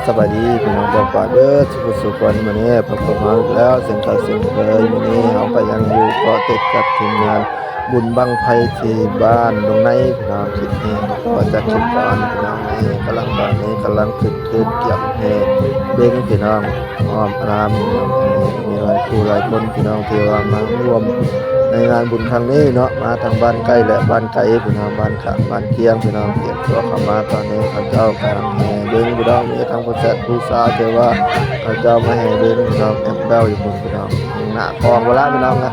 สวัสดีพี่น้องบอกว่าเด้อสุขวันมื้อนี้พบกันมาอีกแล้วเสียงเก่าเสียงเคยมื้อนี้เราก็ยังอยู่เกาะติดกับทีมงานบุญบังไฟที่บ้านตรงในพี่น้องคลิปนี้ก็จะคลิปก่อนพี่น้องนี้กำลังตอนนี้กำลังคืนเกี่ยวแห่เบ้งพี่น้องอ้อมพรามมีหลายผู้หลายคนพี่น้องที่ว่ามาร่วมในงานบุญครั้งนี้เนาะมาทางบ้านใกล้และบ้านไกลพี่น้องบ้านข้างบ้านเคียงพี่น้องเตรียมตัวเข้ามาตอนนี้เขาเจ้ากำลังแห่เบ้งพี่น้องมีทางผู้แสดผู้สาวเจอว่าเขาเจ้ามาแห่เบ้งพี่น้องแอบเบ้าอยู่บนพี่น้องหน้ากองเวลาพี่น้องนะ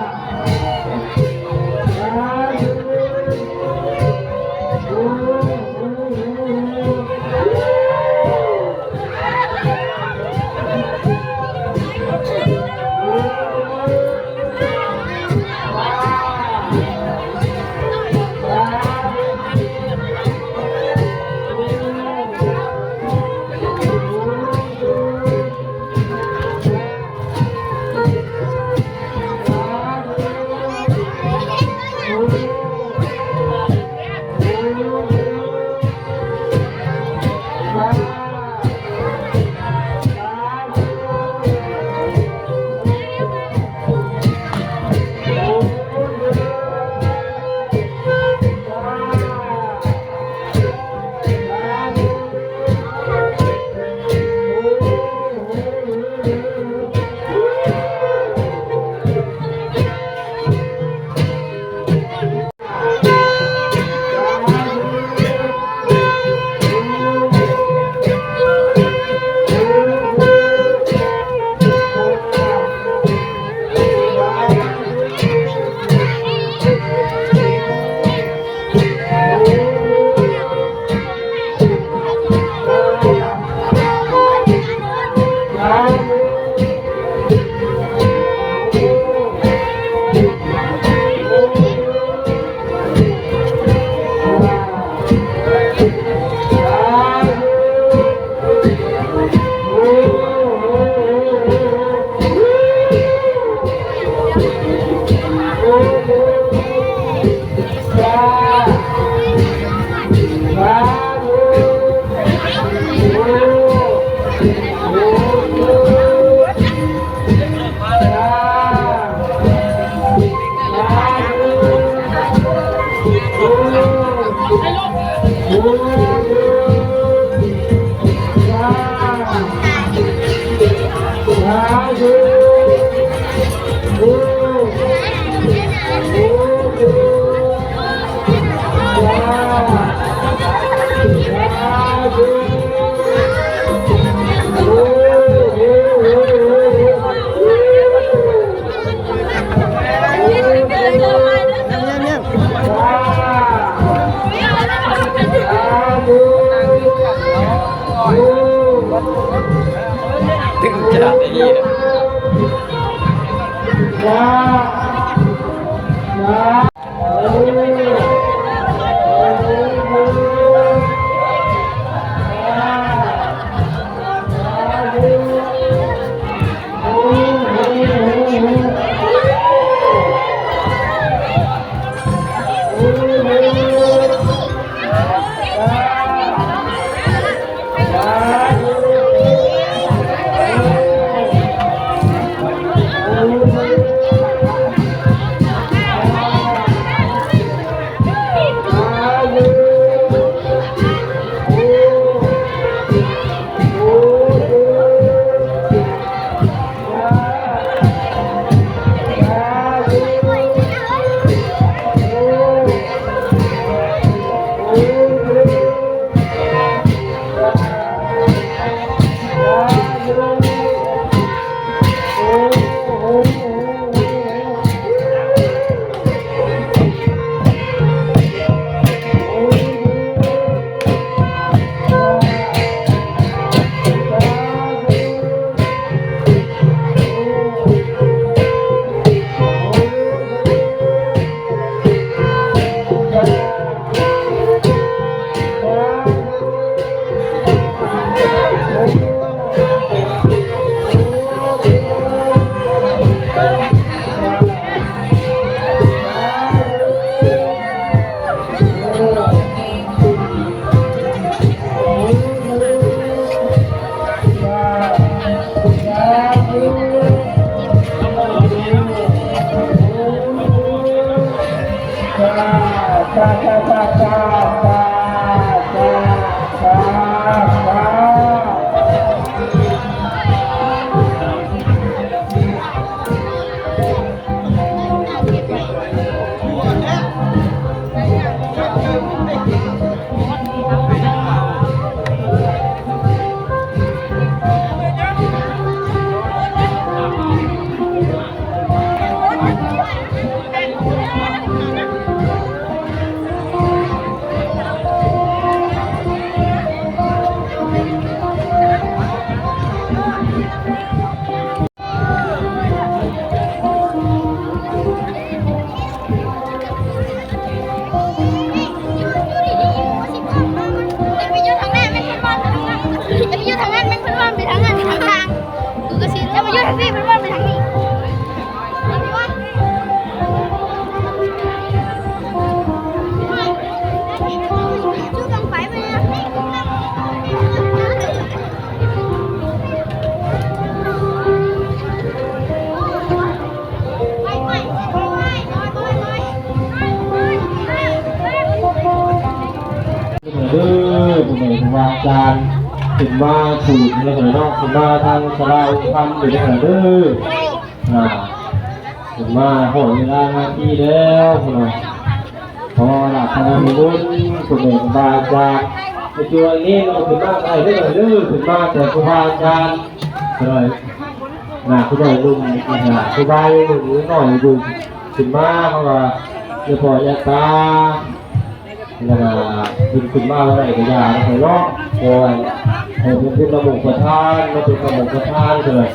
ตึงจัดไอ้ยี่ เด้อผู้ใหญ่ผู้วางจานถึงมาถูกในขณะนอกถึงมาทางสลายทำอยู่ในขณะเด้อถึงมาหอยเวลาหน้าที่แล้วผู้ใหญ่พอหลับทำงานบุญผู้ใหญ่ผู้วางจานในตัวนี้เราถึงมาได้เด้อถึงมาแต่ผู้วางจานเลยผู้ใหญ่ลุงผู้ใหญ่ลุงหน่อยดูถึงมาเพราะว่าเดี๋ยวพอยาตาแล้วก็ขึ้นมาอะไรก็ยาแล้วก็ร้องโอยให้เป็นระบบประทานมาเป็นระบบประทานเลย